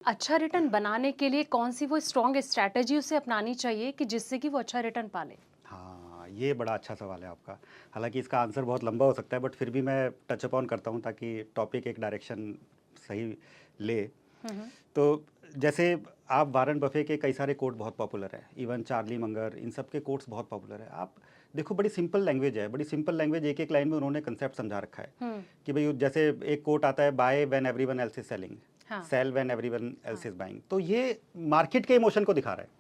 अच्छा रिटर्न बनाने के लिए कौन-सी वो स्ट्रॉन्ग स्ट्रैटेजी उसे अपनानी चाहिए कि जिससे कि वो अच्छा रिटर्न पा ले? हाँ, ये बड़ा अच्छा सवाल है आपका। हालाँकि इसका आंसर बहुत लंबा हो सकता है, बट फिर भी मैं टच अपॉन करता हूँ ताकि टॉपिक एक डायरेक्शन सही ले। हुँ, हुँ। तो जैसे आप वारेन बफे के कई सारे कोट बहुत पॉपुलर है, इवन चार्ली मंगर, इन सब के कोट्स बहुत पॉपुलर है। आप देखो, बड़ी सिंपल लैंग्वेज है, बड़ी सिंपल लैंग्वेज, एक-एक लाइन में उन्होंने कंसेप्ट समझा रखा है हुँ, कि भई जैसे एक कोट आता है, by when everyone else is selling, हाँ, सेल व्हेन एवरीवन एल्स हाँ। Is buying. तो ये मार्केट के इमोशन को दिखा रहा है।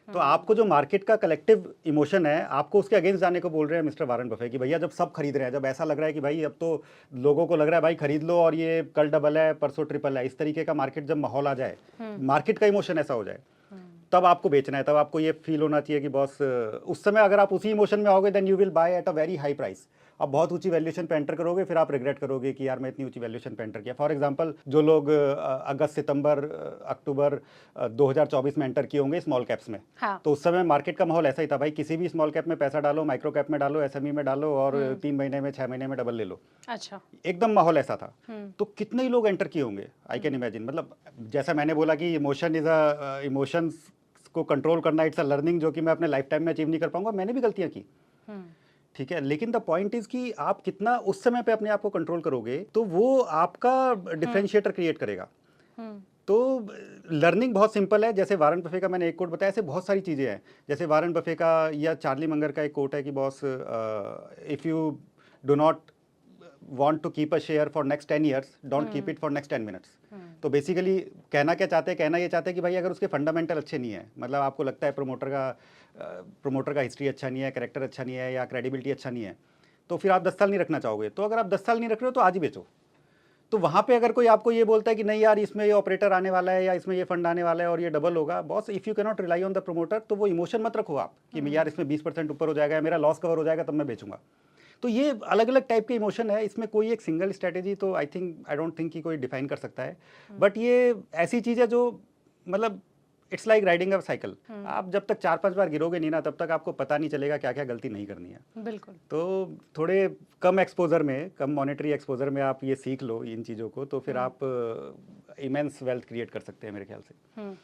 तो आपको हुँ, जो मार्केट का कलेक्टिव इमोशन है, आपको उसके अगेंस्ट जाने को बोल रहे हैं मिस्टर वारेन बफे कि भैया जब सब खरीद रहे हैं, जब ऐसा लग रहा है कि भाई अब तो लोगों को लग रहा है भाई खरीद लो और ये कल डबल है परसों ट्रिपल है, इस तरीके का मार्केट जब माहौल आ जाए, हुँ, मार्केट का इमोशन ऐसा हो जाए, हुँ, तब आपको बेचना है। तब आपको ये फील होना चाहिए कि बॉस उस समय अगर आप उसी इमोशन में आओगे then you will buy at a very high price. आप बहुत ऊंची वैल्यूएशन पे एंटर करोगे, फिर आप रिग्रेट करोगे कि यार मैं इतनी ऊंची वैल्यूएशन पे एंटर किया। फॉर एग्जांपल जो लोग अगस्त सितंबर अक्टूबर 2024 में एंटर किए होंगे स्मॉल कैप्स में, हाँ, तो उस समय मार्केट का माहौल ऐसा ही था भाई, किसी भी स्मॉल कैप में पैसा डालो, माइक्रो कैप में डालो, एसएमई में डालो और हुँ, 3 महीने में 6 महीने में डबल ले लो। अच्छा, एकदम माहौल ऐसा था। हुँ, तो कितने ही लोग एंटर किए होंगे, आई कैन हुँ, इमेजिन। मतलब जैसा मैंने बोला कि इमोशन इज अ इमोशंस को कंट्रोल करना इट्स अ लर्निंग जो कि मैं अपने लाइफ टाइम में अचीव नहीं कर पाऊंगा, मैंने भी गलतियां की। हुँ, ठीक है, लेकिन द पॉइंट इज कि आप कितना उस समय पे अपने आप को कंट्रोल करोगे, तो वो आपका हुँ, डिफरेंशिएटर क्रिएट करेगा। हुँ, तो लर्निंग बहुत सिंपल है। जैसे वारेन बफे का मैंने एक कोट बताया, ऐसे बहुत सारी चीज़ें हैं। जैसे वारेन बफे का या चार्ली मंगर का एक कोट है कि boss, if you do not want to keep a share for next 10 years, don't keep hmm, it for next 10 minutes. Hmm, तो बेसिकली कहना क्या चाहते हैं, कहना ये चाहते हैं कि भाई अगर उसके फंडामेंटल अच्छे नहीं है, मतलब आपको लगता है प्रमोटर का हिस्ट्री अच्छा नहीं है, करेक्टर अच्छा नहीं है या क्रेडिबिलिटी अच्छा नहीं है, तो फिर आप 10 साल नहीं रखना चाहोगे। तो अगर आप 10 साल नहीं रख रहे हो तो आज ही बेचो। तो वहाँ पे अगर कोई आपको ये बोलता है कि नहीं यार इसमें ये ऑपरेटर आने वाला है या इसमें ये फंड आने वाला है और ये डबल होगा, boss if you cannot rely on the promoter, तो वो इमोशन मत रखो आप कि यार हुँ, इसमें 20% ऊपर हो जाएगा या मेरा लॉस कवर हो जाएगा तब मैं बेचूंगा। तो ये अलग अलग टाइप के इमोशन है, इसमें कोई एक सिंगल स्ट्रैटेजी तो आई डोंट थिंक कि कोई डिफाइन कर सकता है। हुँ, बट ये ऐसी चीज़ है जो, मतलब it's like riding a cycle. Hmm, आप जब तक 4-5 बार गिरोगे नहीं ना, तब तक आपको पता नहीं चलेगा क्या क्या गलती नहीं करनी है। बिल्कुल। तो थोड़े कम एक्सपोजर में, कम मॉनेटरी एक्सपोजर में आप ये सीख लो इन चीज़ों को, तो फिर हुँ, आप इमेंस वेल्थ क्रिएट कर सकते हैं मेरे ख्याल से। हुँ।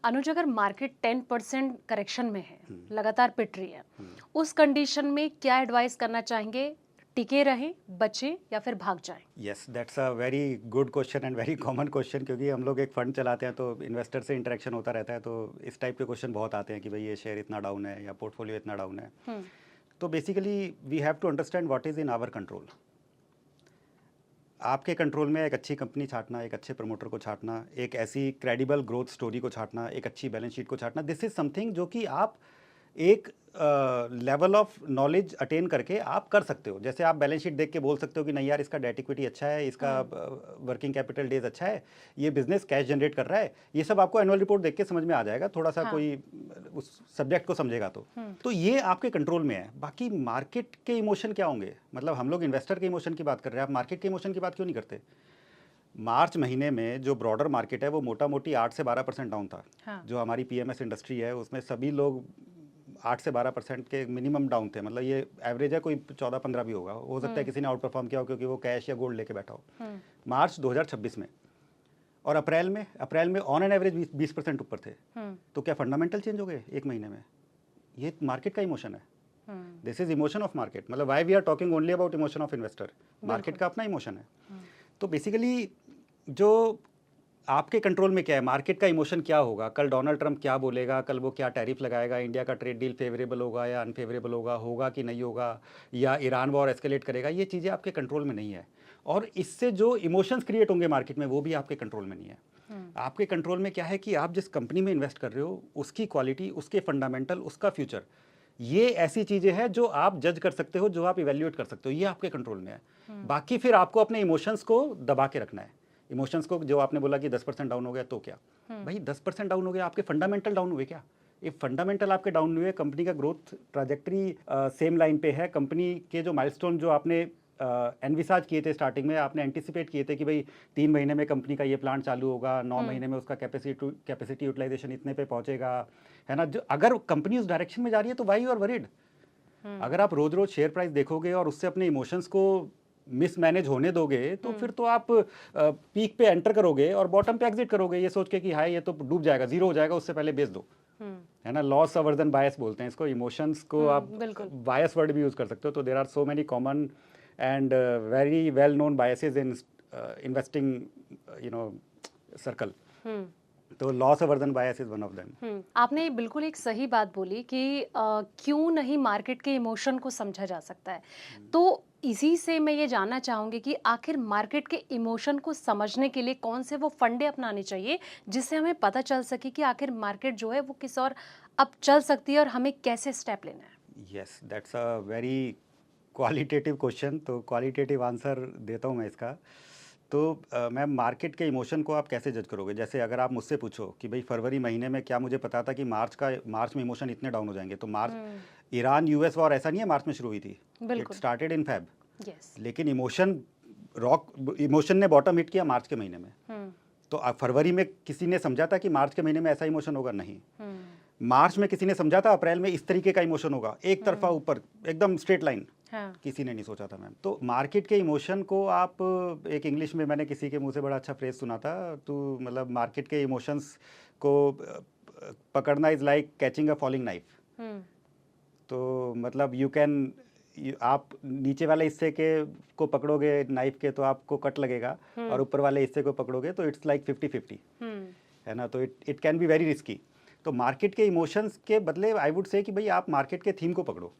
अनुज अगर मार्केट 10% करेक्शन में है, लगातार पिट रही है, उस कंडीशन में क्या एडवाइस करना चाहेंगे? टिके रहें, बचें या फिर भाग जाएँ? Yes, that's a very good question and very common question, क्योंकि हम लोग एक फंड चलाते हैं तो इन्वेस्टर से इंटरेक्शन होता रहता है, तो इस टाइप के क्वेश्चन बहुत आते हैं कि भाई ये शेयर इतना डाउन है या पोर्टफोलियो इतना डाउन है। हुँ, तो basically we have to understand what is in our control. आपके कंट्रोल में एक अच्छी कंपनी छांटना, एक अच्छे प्रमोटर को छांटना, एक ऐसी क्रेडिबल ग्रोथ स्टोरी को छांटना, एक अच्छी बैलेंस शीट को छांटना, दिस इज समथिंग जो कि आप एक लेवल ऑफ नॉलेज अटेन करके आप कर सकते हो। जैसे आप बैलेंस शीट देख के बोल सकते हो कि नहीं यार इसका डेट इक्विटी अच्छा है, इसका हुँ, वर्किंग कैपिटल डेज अच्छा है, ये बिजनेस कैश जनरेट कर रहा है। ये सब आपको एनुअल रिपोर्ट देख के समझ में आ जाएगा, थोड़ा सा हाँ, कोई उस सब्जेक्ट को समझेगा तो। हुँ, तो ये आपके कंट्रोल में है। बाकी मार्केट के इमोशन क्या होंगे, मतलब हम लोग इन्वेस्टर के इमोशन की बात कर रहे हैं, आप मार्केट के इमोशन की बात क्यों नहीं करते। मार्च महीने में जो ब्रॉडर मार्केट है वो मोटा मोटी 8 से 12% डाउन था। हाँ, जो हमारी पीएमएस इंडस्ट्री है उसमें सभी लोग 8 से 12% के मिनिमम डाउन थे। मतलब ये एवरेज है, कोई 14-15 भी होगा, हो सकता है हुँ, किसी ने आउट परफॉर्म किया हो क्योंकि वो कैश या गोल्ड लेके बैठा हो। हुँ, मार्च 2026 में और अप्रैल में ऑन एन एवरेज 20% ऊपर थे। हुँ, तो क्या फंडामेंटल चेंज हो गए एक महीने में? ये मार्केट का इमोशन है। Hmm, this is emotion of market. मतलब why we are talking only about emotion of investor. Market बिल्कुल। का अपना इमोशन है। हुँ, तो बेसिकली जो आपके कंट्रोल में क्या है, मार्केट का इमोशन क्या होगा, कल डोनाल्ड ट्रंप क्या बोलेगा, कल वो क्या टैरिफ लगाएगा, इंडिया का ट्रेड डील फेवरेबल होगा या अनफेवरेबल होगा, होगा कि नहीं होगा, या ईरान वॉर एस्केलेट करेगा, ये चीज़ें आपके कंट्रोल में नहीं है। और इससे जो इमोशंस क्रिएट होंगे मार्केट में वो भी आपके कंट्रोल में नहीं है। हुँ, आपके कंट्रोल में क्या है कि आप जिस कंपनी में इन्वेस्ट कर रहे हो उसकी क्वालिटी, उसके फंडामेंटल, उसका फ्यूचर, ये ऐसी चीज़ें हैं जो आप जज कर सकते हो, जो आप इवेल्युएट कर सकते हो, ये आपके कंट्रोल में है। हुँ, बाकी फिर आपको अपने इमोशंस को दबा के रखना है। इमोशंस को, जो आपने बोला कि 10% डाउन हो गया तो क्या, हुँ, भाई 10% डाउन हो गया, आपके फंडामेंटल डाउन हुए क्या? ये फंडामेंटल आपके डाउन हुए, कंपनी का ग्रोथ ट्राजेक्टरी सेम लाइन पे है, कंपनी के जो माइलस्टोन जो आपने एनविसाज किए थे स्टार्टिंग में, आपने एंटिसिपेट किए थे कि भाई 3 महीने में कंपनी का ये प्लांट चालू होगा, 9 हुँ, महीने में उसका कैपेसिटी यूटिलाइजेशन इतने पे पहुंचेगा, है ना। जो अगर कंपनी उस डायरेक्शन में जा रही है तो वाई यू आर वरीड। हुँ, अगर आप रोज रोज शेयर प्राइस देखोगे और उससे अपने इमोशंस को मिसमैनेज होने दोगे तो फिर तो आप पीक पे एंटर करोगे और बॉटम पे एग्जिट करोगे ये सोच के कि हाय ये तो डूब जाएगा, जीरो हो जाएगा, उससे पहले बेच दो, है ना। लॉस अवर्जन बायस बोलते हैं इसको, इमोशंस को आप बिल्कुल। बायस वर्ड भी यूज़ कर सकते हो। तो there are so many common and very well known biases in investing you know circle. तो loss aversion bias is one of them. आपने बिल्कुल एक सही बात बोली कि क्यों नहीं मार्केट के इमोशन को समझा जा सकता है। तो इसी से मैं ये जानना चाहूंगी कि आखिर मार्केट के इमोशन को समझने के लिए कौन से वो फंडे अपनाने चाहिए जिससे हमें पता चल सके कि आखिर मार्केट जो है वो किस और अब चल सकती है और हमें कैसे स्टेप लेना है। Yes, that's a very qualitative question. तो क्वालिटेटिव आंसर देता हूँ मैं इसका। तो मैम, मार्केट के इमोशन को आप कैसे जज करोगे? जैसे अगर आप मुझसे पूछो कि भाई फरवरी महीने में क्या मुझे पता था कि मार्च में इमोशन इतने डाउन हो जाएंगे, तो मार्च ईरान यूएस वॉर ऐसा नहीं है मार्च में शुरू हुई थी, इट बिल्कुल। Started in Feb. यस। लेकिन इमोशन ने बॉटम हिट किया मार्च के महीने में। तो फरवरी में किसी ने समझा था कि मार्च के महीने में ऐसा इमोशन होगा? नहीं। मार्च में किसी ने समझा था अप्रैल में इस तरीके का इमोशन होगा, एक तरफा ऊपर एकदम स्ट्रेट लाइन? हाँ। किसी ने नहीं सोचा था मैम। तो मार्केट के इमोशन को आप, एक इंग्लिश में मैंने किसी के मुंह से बड़ा अच्छा फ्रेज सुना था, तो मतलब मार्केट के इमोशंस को पकड़ना is like catching a falling knife. तो मतलब आप नीचे वाले हिस्से के को पकड़ोगे नाइफ के तो आपको कट लगेगा, और ऊपर वाले हिस्से को पकड़ोगे तो इट्स लाइक 50-50, है ना। तो it can be very risky. तो मार्केट के इमोशंस के बदले आई वुड से कि भाई आप मार्केट के थीम को पकड़ो।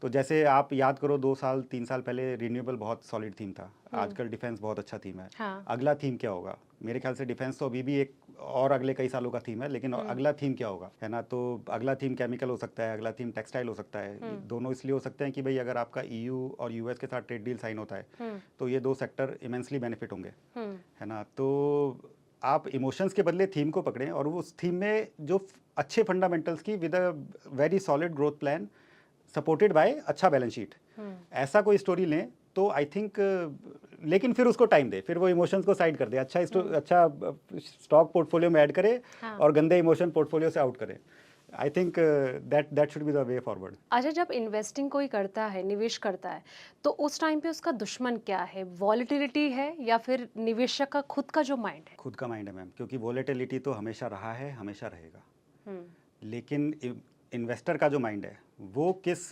तो जैसे आप याद करो 2-3 साल पहले रिन्यूएबल बहुत सॉलिड थीम था, आजकल डिफेंस बहुत अच्छा थीम है। हाँ। अगला थीम क्या होगा? मेरे ख्याल से डिफेंस तो अभी भी एक और अगले कई सालों का थीम है, लेकिन अगला थीम क्या होगा, है ना। तो अगला थीम केमिकल हो सकता है, अगला थीम टेक्सटाइल हो सकता है। दोनों इसलिए हो सकते हैं कि भाई अगर आपका EU और US के साथ ट्रेड डील साइन होता है तो ये दो सेक्टर इमेंसली बेनिफिट होंगे, है ना। तो आप इमोशंस के बदले थीम को पकड़ें और उस थीम में जो अच्छे फंडामेंटल्स की with a very solid growth plan supported by अच्छा बैलेंस शीट, ऐसा कोई स्टोरी लें तो आई थिंक, लेकिन फिर उसको टाइम दे, फिर वो इमोशंस को साइड कर दे, अच्छा स्टॉक पोर्टफोलियो में ऐड करे और गंदे इमोशन पोर्टफोलियो से आउट करे। I think that should be the way forward. अच्छा, जब इन्वेस्टिंग कोई करता है, निवेश करता है, तो उस टाइम पे उसका दुश्मन क्या है? वॉलेटिलिटी है या फिर निवेशक का खुद का जो माइंड है? खुद का माइंड है मैम, क्योंकि वॉलेटिलिटी तो हमेशा रहा है, हमेशा रहेगा। लेकिन इन्वेस्टर का जो माइंड है वो किस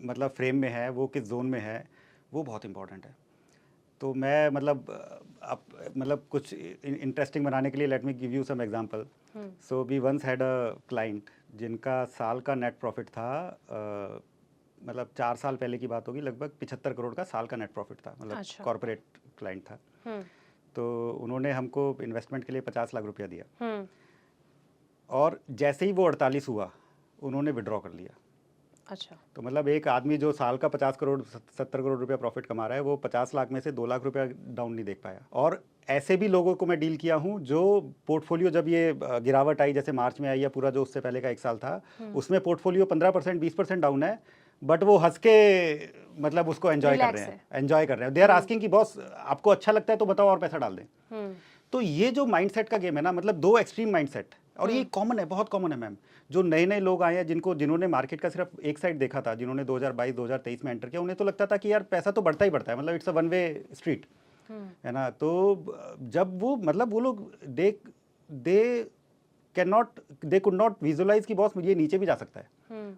मतलब फ्रेम में है, वो किस जोन में है, वो बहुत इंपॉर्टेंट है। तो मैं मतलब कुछ इंटरेस्टिंग बनाने के लिए let me give you some example. So we once had a client जिनका साल का नेट प्रॉफिट था, मतलब 4 साल पहले की बात होगी, लगभग 75 करोड़ का साल का नेट प्रॉफिट था, मतलब अच्छा। कॉर्पोरेट क्लाइंट था। तो उन्होंने हमको इन्वेस्टमेंट के लिए 50 लाख रुपया दिया, और जैसे ही वो 48 हुआ उन्होंने विड्रॉ कर लिया। अच्छा। तो मतलब एक आदमी जो साल का 70 करोड़ रुपया प्रॉफिट कमा रहा है, वो 50 लाख में से 2 लाख रुपया डाउन नहीं देख पाया। और ऐसे भी लोगों को मैं डील किया हूँ जो पोर्टफोलियो जब ये गिरावट आई, जैसे मार्च में आई या पूरा जो उससे पहले का 1 साल था, उसमें पोर्टफोलियो 15% 20% डाउन है, बट वो हंस के मतलब उसको एंजॉय कर रहे हैं। दे आर आस्किंग कि बॉस आपको अच्छा लगता है तो बताओ और पैसा डाल दें। तो ये जो माइंडसेट का गेम है ना, मतलब 2 एक्सट्रीम माइंडसेट, और ये कॉमन है, बहुत कॉमन है मैम। जो नए नए लोग आए हैं जिन्होंने मार्केट का सिर्फ एक साइड देखा था, जिन्होंने 2022-2023 में एंटर किया, उन्हें तो लगता था कि यार पैसा तो बढ़ता ही बढ़ता है, मतलब it's a one way street, है ना। तो जब वो लोग दे कुड नॉट विजुअलाइज कि बॉस ये नीचे भी जा सकता है,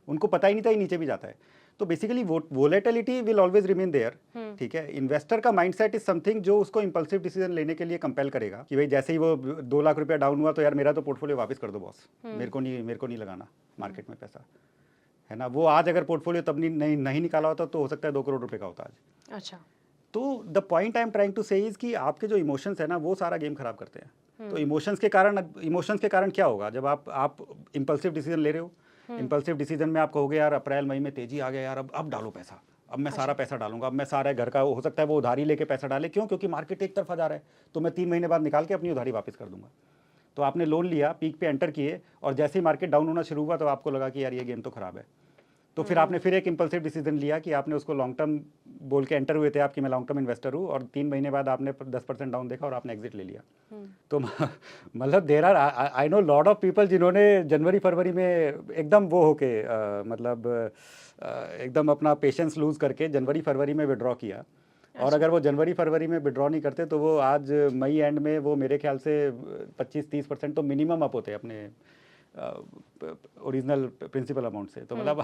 उनको पता ही नहीं था ये नीचे भी जाता है। तो basically volatility will always remain there, ठीक है। इन्वेस्टर का माइंडसेट इज समथिंग जो उसको इंपल्सिव डिसीजन लेने के लिए कंपेल करेगा कि भाई जैसे ही वो 2 लाख रुपया डाउन हुआ तो यार मेरा तो पोर्टफोलियो वापस कर दो बॉस, मेरे को नहीं लगाना मार्केट में पैसा, है ना। वो आज अगर पोर्टफोलियो तब नहीं निकाला होता तो हो सकता है 2 करोड़ रुपए का होता आज। अच्छा। तो the point I am trying to say is कि आपके जो इमोशंस है ना, वो सारा गेम खराब करते हैं। तो इमोशंस के कारण क्या होगा, जब आप इंपल्सिव डिसीजन ले रहे हो, इंपल्सिव डिसीजन में आप कहोगे यार अप्रैल मई में तेजी आ गया यार, अब डालो पैसा, अब मैं सारा पैसा डालूंगा, अब मैं सारा घर का, हो सकता है वो उधारी लेके पैसा डाले, क्योंकि मार्केट एक तरफा जा रहा है, तो मैं 3 महीने बाद निकाल के अपनी उधारी वापस कर दूंगा। तो आपने लोन लिया, पीक पे एंटर किए, और जैसे ही मार्केट डाउन होना शुरू हुआ तो आपको लगा कि यार ये गेम तो खराब है, तो फिर आपने फिर एक इम्पल्सिव डिसीजन लिया कि आपने उसको लॉन्ग टर्म बोल के एंटर हुए थे आपकी मैं लॉन्ग टर्म इन्वेस्टर हूँ, और 3 महीने बाद आपने 10% डाउन देखा और आपने एग्जिट ले लिया। तो मतलब there are I know lot of people जिन्होंने जनवरी फरवरी में एकदम वो होके मतलब एकदम अपना पेशेंस लूज करके जनवरी फरवरी में विड्रॉ किया। और अगर वो जनवरी फरवरी में विड्रॉ नहीं करते तो वो आज मई एंड में वो मेरे ख्याल से 25-30% तो मिनिमम अप होते अपने ओरिजिनल प्रिंसिपल अमाउंट से। तो मतलब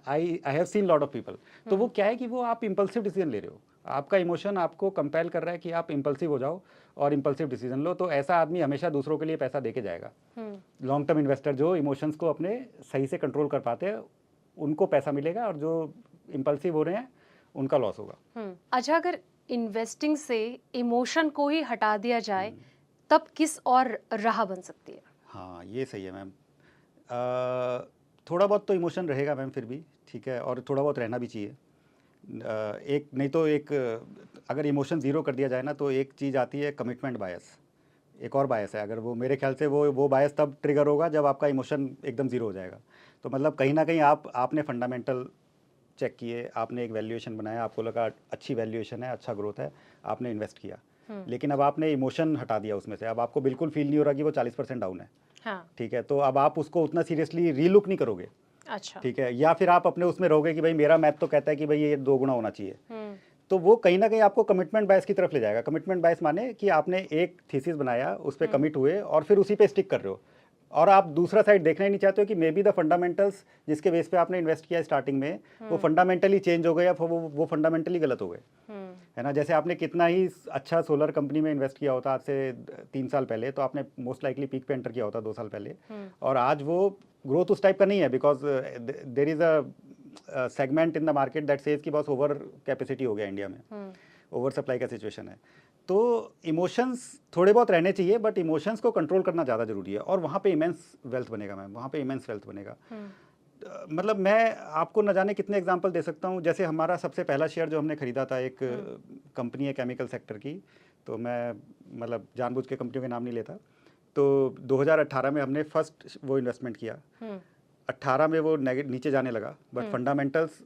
I have seen lot of people. तो वो क्या है कि वो आप इम्पल्सिव डिसीजन ले रहे हो, आपका इमोशन आपको कंपेल कर रहा है कि आप इम्पल्सिव हो जाओ और इम्पल्सिव डिसीजन लो। तो ऐसा आदमी हमेशा दूसरों के लिए पैसा दे के जाएगा। लॉन्ग टर्म इन्वेस्टर जो इमोशंस को अपने सही से कंट्रोल कर पाते हैं उनको पैसा मिलेगा, और जो इम्पल्सिव हो रहे हैं उनका लॉस होगा। अच्छा, अगर इन्वेस्टिंग से इमोशन को ही हटा दिया जाए तब किस और राह बन सकती है? हाँ, ये सही है मैम। थोड़ा बहुत तो इमोशन रहेगा मैम फिर भी, ठीक है, और थोड़ा बहुत रहना भी चाहिए। एक नहीं तो एक अगर इमोशन ज़ीरो कर दिया जाए ना तो एक चीज़ आती है कमिटमेंट बायस, एक और बायस है। अगर वो मेरे ख्याल से वो बायस तब ट्रिगर होगा जब आपका इमोशन एकदम ज़ीरो हो जाएगा। तो मतलब कहीं ना कहीं आपने फंडामेंटल चेक किए, आपने एक वैल्यूएशन बनाया, आपको लगा अच्छी वैल्यूएशन है, अच्छा ग्रोथ है, आपने इन्वेस्ट किया। लेकिन अब आपने इमोशन हटा दिया उसमें से, अब आपको बिल्कुल फील नहीं हो रहा कि वो 40% डाउन है। हाँ। ठीक है, तो अब आप उसको उतना सीरियसली रीलुक नहीं करोगे। अच्छा। ठीक है, या फिर आप अपने उसमें रहोगे कि भाई मेरा मैथ तो कहता है कि भाई ये 2 गुना होना चाहिए। तो वो कहीं ना कहीं आपको कमिटमेंट बायस की तरफ ले जाएगा। कमिटमेंट बायस माने कि आपने एक थीसिस बनाया, उस पर कमिट हुए और फिर उसी पे स्टिक कर रहे हो, और आप दूसरा साइड देखना ही नहीं चाहते हो कि मे बी द फंडामेंटल्स जिसके बेस पे आपने इन्वेस्ट किया स्टार्टिंग में वो फंडामेंटली चेंज हो गए या वो फंडामेंटली गलत हो गए, है ना। जैसे आपने कितना ही अच्छा सोलर कंपनी में इन्वेस्ट किया होता आज से 3 साल पहले, तो आपने मोस्ट लाइकली पीक पे एंटर किया होता 2 साल पहले, और आज वो ग्रोथ उस टाइप का नहीं है, because there is a segment in the market that says कि बस ओवर कैपेसिटी हो गया इंडिया में, ओवर सप्लाई का सिचुएशन है। तो इमोशंस थोड़े बहुत रहने चाहिए, बट इमोशंस को कंट्रोल करना ज़्यादा जरूरी है, और वहाँ पे इमेंस वेल्थ बनेगा मैम, वहाँ पे इमेंस वेल्थ बनेगा। मतलब मैं आपको न जाने कितने एग्जांपल दे सकता हूँ। जैसे हमारा सबसे पहला शेयर जो हमने खरीदा था, एक कंपनी है केमिकल सेक्टर की, तो मैं मतलब जानबूझ के कंपनियों के नाम नहीं लेता। तो 2018 में हमने फर्स्ट वो इन्वेस्टमेंट किया, 18 में वो नीचे जाने लगा, but fundamentals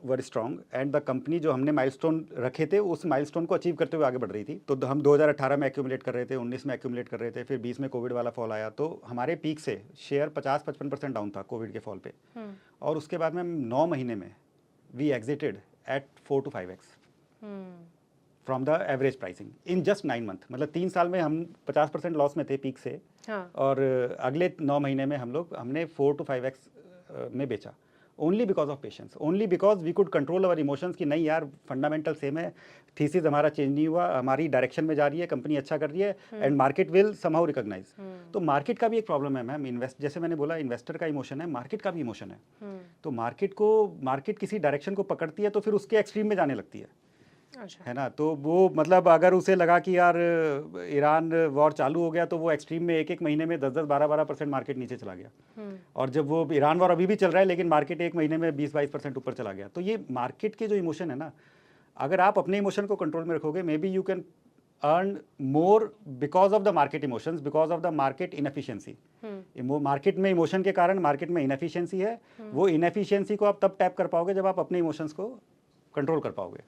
were strong and the company जो हमने माइलस्टोन रखे थे उस माइलस्टोन को अचीव करते हुए आगे बढ़ रही थी। तो हम 2018 में एक्यूमुलेट कर रहे थे, 19 में एक्यूमुलेट कर रहे थे, फिर 20 में कोविड वाला फॉल आया, तो हमारे पीक से शेयर 50-55% डाउन था कोविड के फॉल पे, और उसके बाद में 9 महीने में we exited at 4 to 5x from the average pricing in just 9 month. मतलब 3 साल में हम 50% लॉस में थे पीक से, हाँ। और अगले 9 महीने में हमने 4 to 5x में बेचा, only because of patience, only because we could control our emotions कि नहीं यार फंडामेंटल सेम है, थीसिस हमारा चेंज नहीं हुआ, हमारी डायरेक्शन में जा रही है, कंपनी अच्छा कर रही है, and market will somehow recognise. तो मार्केट का भी एक प्रॉब्लम है मैम, जैसे मैंने बोला इन्वेस्टर का इमोशन है, मार्केट का भी इमोशन है। तो मार्केट किसी डायरेक्शन को पकड़ती है तो फिर उसके एक्सट्रीम में जाने लगती है, अच्छा। है ना। तो वो मतलब अगर उसे लगा कि यार ईरान वॉर चालू हो गया तो वो एक्सट्रीम में एक महीने में 10-10, 12-12% मार्केट नीचे चला गया, और जब वो ईरान वॉर अभी भी चल रहा है लेकिन मार्केट एक महीने में 20-22% ऊपर चला गया। तो ये मार्केट के जो इमोशन है ना, अगर आप अपने इमोशन को कंट्रोल में रखोगे, may be you can earn more because of the market emotions, because of the market inefficiency. Market में इमोशन के कारण मार्केट में इनएफिशिएंसी है, वो इनएफिशिएंसी को आप तब टैप कर पाओगे जब आप अपने इमोशंस को कंट्रोल कर पाओगे।